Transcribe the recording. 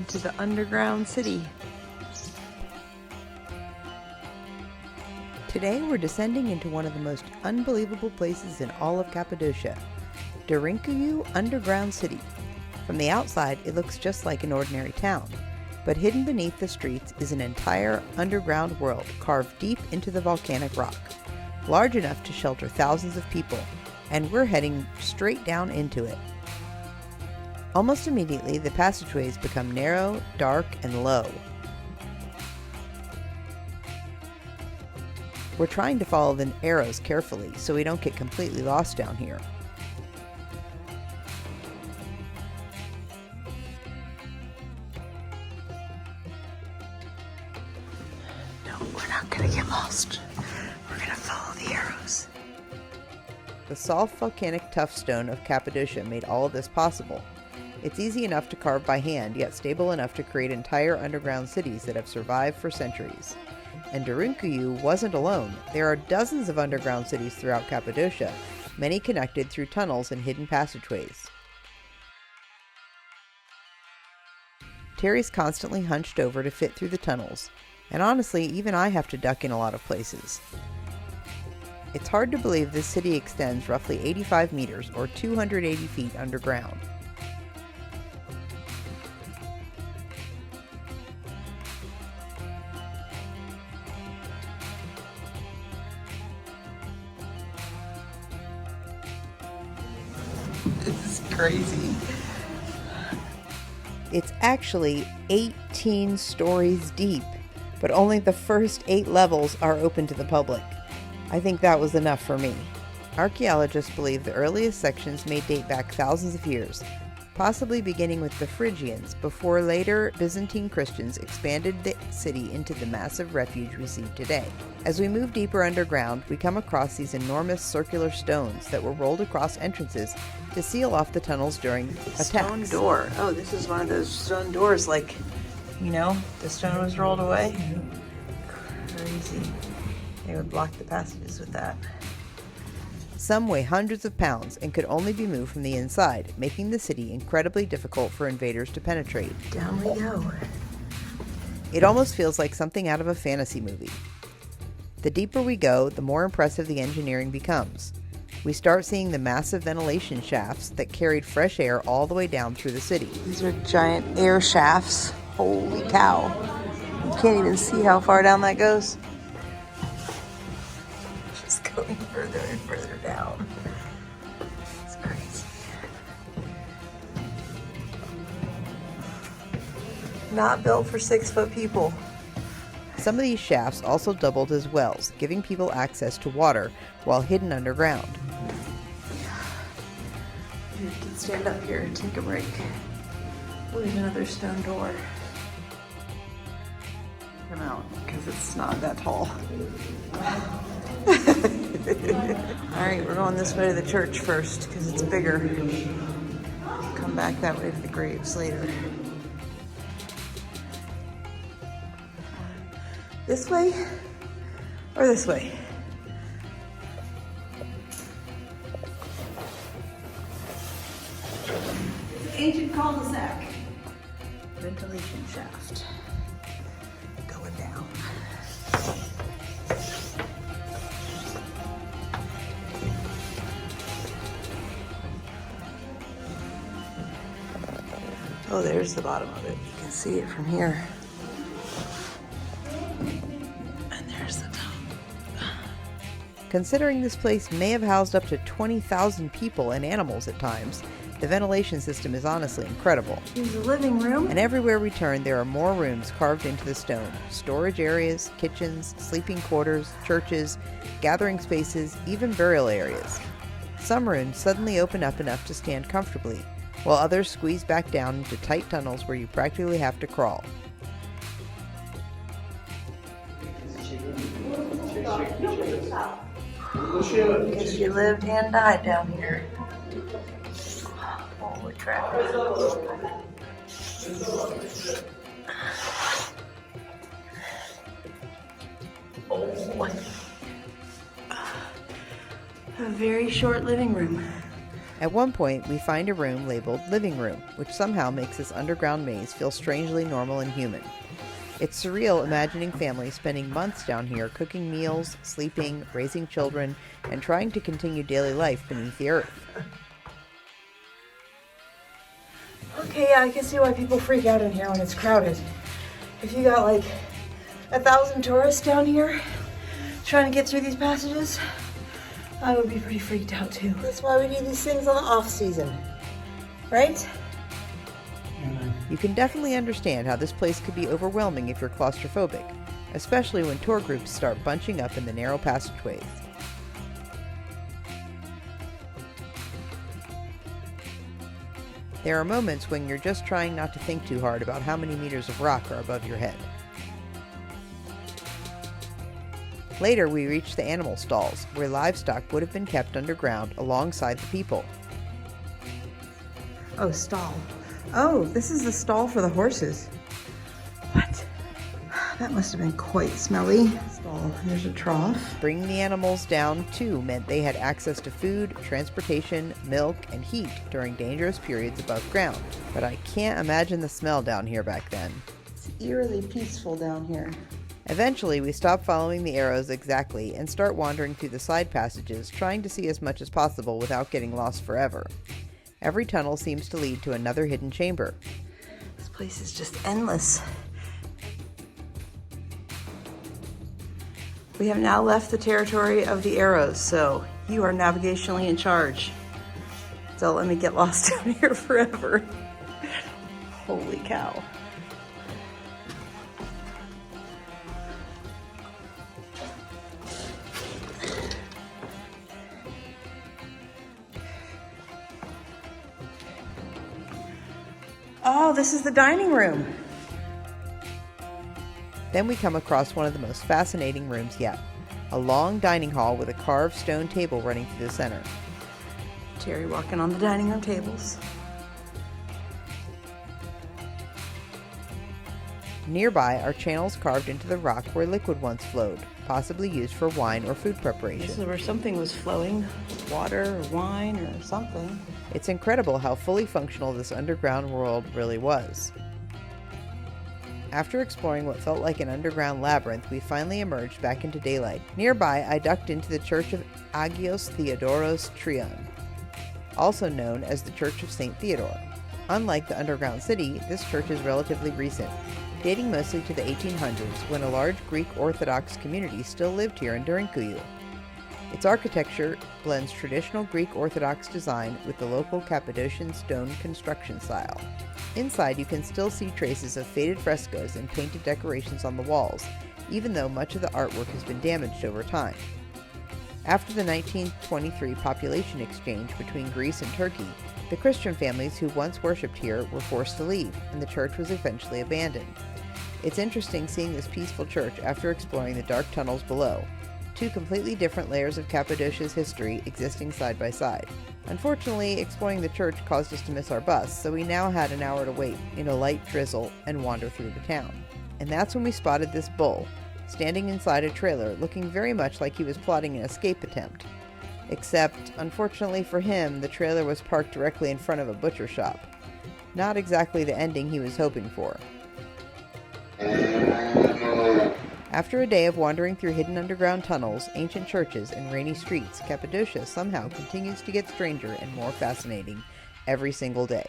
into the underground city. Today we're descending into one of the most unbelievable places in all of Cappadocia, Derinkuyu Underground City. From the outside, it looks just like an ordinary town, but hidden beneath the streets is an entire underground world carved deep into the volcanic rock, large enough to shelter thousands of people, and we're heading straight down into it. Almost immediately, the passageways become narrow, dark, and low. We're trying to follow the arrows carefully so we don't get completely lost down here. No, we're not gonna get lost. We're gonna follow the arrows. The soft volcanic tuff stone of Cappadocia made all of this possible. It's easy enough to carve by hand, yet stable enough to create entire underground cities that have survived for centuries. And Derinkuyu wasn't alone. There are dozens of underground cities throughout Cappadocia, many connected through tunnels and hidden passageways. Terry's constantly hunched over to fit through the tunnels, and honestly, even I have to duck in a lot of places. It's hard to believe this city extends roughly 85 meters or 280 feet underground. This is crazy. It's actually 18 stories deep, but only the first 8 levels are open to the public. I think that was enough for me. Archaeologists believe the earliest sections may date back thousands of years, possibly beginning with the Phrygians, before later Byzantine Christians expanded the city into the massive refuge we see today. As we move deeper underground, we come across these enormous circular stones that were rolled across entrances to seal off the tunnels during attacks. Stone door. Oh, this is one of those stone doors, like, you know, the stone was rolled away. Crazy. They would block the passages with that. Some weigh hundreds of pounds and could only be moved from the inside, making the city incredibly difficult for invaders to penetrate. Down we go. It almost feels like something out of a fantasy movie. The deeper we go, the more impressive the engineering becomes. We start seeing the massive ventilation shafts that carried fresh air all the way down through the city. These are giant air shafts. Holy cow. You can't even see how far down that goes. Just going further and further down. It's crazy. Not built for 6-foot people. Some of these shafts also doubled as wells, giving people access to water while hidden underground. You can stand up here and take a break. Oh, there's another stone door. Come out, because it's not that tall. Alright, we're going this way to the church first, because it's bigger. Come back that way to the graves later. This way or this way? Ancient cul-de-sac. Ventilation shaft. Going down. Oh, there's the bottom of it. You can see it from here. Considering this place may have housed up to 20,000 people and animals at times, the ventilation system is honestly incredible. Here's the living room. And everywhere we turn, there are more rooms carved into the stone. Storage areas, kitchens, sleeping quarters, churches, gathering spaces, even burial areas. Some rooms suddenly open up enough to stand comfortably, while others squeeze back down into tight tunnels where you practically have to crawl. Because you lived and died down here. Holy crap. Oh. A very short living room. At one point, we find a room labeled Living Room, which somehow makes this underground maze feel strangely normal and human. It's surreal imagining families spending months down here cooking meals, sleeping, raising children, and trying to continue daily life beneath the earth. Okay, yeah, I can see why people freak out in here when it's crowded. If you got like 1,000 tourists down here trying to get through these passages, I would be pretty freaked out too. That's why we need these things on the off season, right? You can definitely understand how this place could be overwhelming if you're claustrophobic, especially when tour groups start bunching up in the narrow passageways. There are moments when you're just trying not to think too hard about how many meters of rock are above your head. Later, we reach the animal stalls, where livestock would have been kept underground alongside the people. Oh, stall. Oh, this is the stall for the horses. What? That must have been quite smelly. Stall. There's a trough. Bringing the animals down, too, meant they had access to food, transportation, milk, and heat during dangerous periods above ground. But I can't imagine the smell down here back then. It's eerily peaceful down here. Eventually, we stop following the arrows exactly and start wandering through the side passages, trying to see as much as possible without getting lost forever. Every tunnel seems to lead to another hidden chamber. This place is just endless. We have now left the territory of the arrows, so you are navigationally in charge. Don't let me get lost down here forever. Holy cow. Oh, this is the dining room. Then we come across one of the most fascinating rooms yet. A long dining hall with a carved stone table running through the center. Terry walking on the dining room tables. Nearby are channels carved into the rock where liquid once flowed, possibly used for wine or food This preparation. is where something was flowing. Water or wine or something. It's incredible how fully functional this underground world really was. After exploring what felt like an underground labyrinth, we finally emerged back into daylight. Nearby, I ducked into the Church of Agios Theodoros Trion, also known as the Church of St. Theodore. Unlike the underground city, this church is relatively recent, dating mostly to the 1800s when a large Greek Orthodox community still lived here in Derinkuyu. Its architecture blends traditional Greek Orthodox design with the local Cappadocian stone construction style. Inside, you can still see traces of faded frescoes and painted decorations on the walls, even though much of the artwork has been damaged over time. After the 1923 population exchange between Greece and Turkey, the Christian families who once worshipped here were forced to leave, and the church was eventually abandoned. It's interesting seeing this peaceful church after exploring the dark tunnels below, two completely different layers of Cappadocia's history existing side by side. Unfortunately, exploring the church caused us to miss our bus, so we now had an hour to wait in a light drizzle and wander through the town. And that's when we spotted this bull, standing inside a trailer looking very much like he was plotting an escape attempt. Except, unfortunately for him, the trailer was parked directly in front of a butcher shop. Not exactly the ending he was hoping for. After a day of wandering through hidden underground tunnels, ancient churches, and rainy streets, Cappadocia somehow continues to get stranger and more fascinating every single day.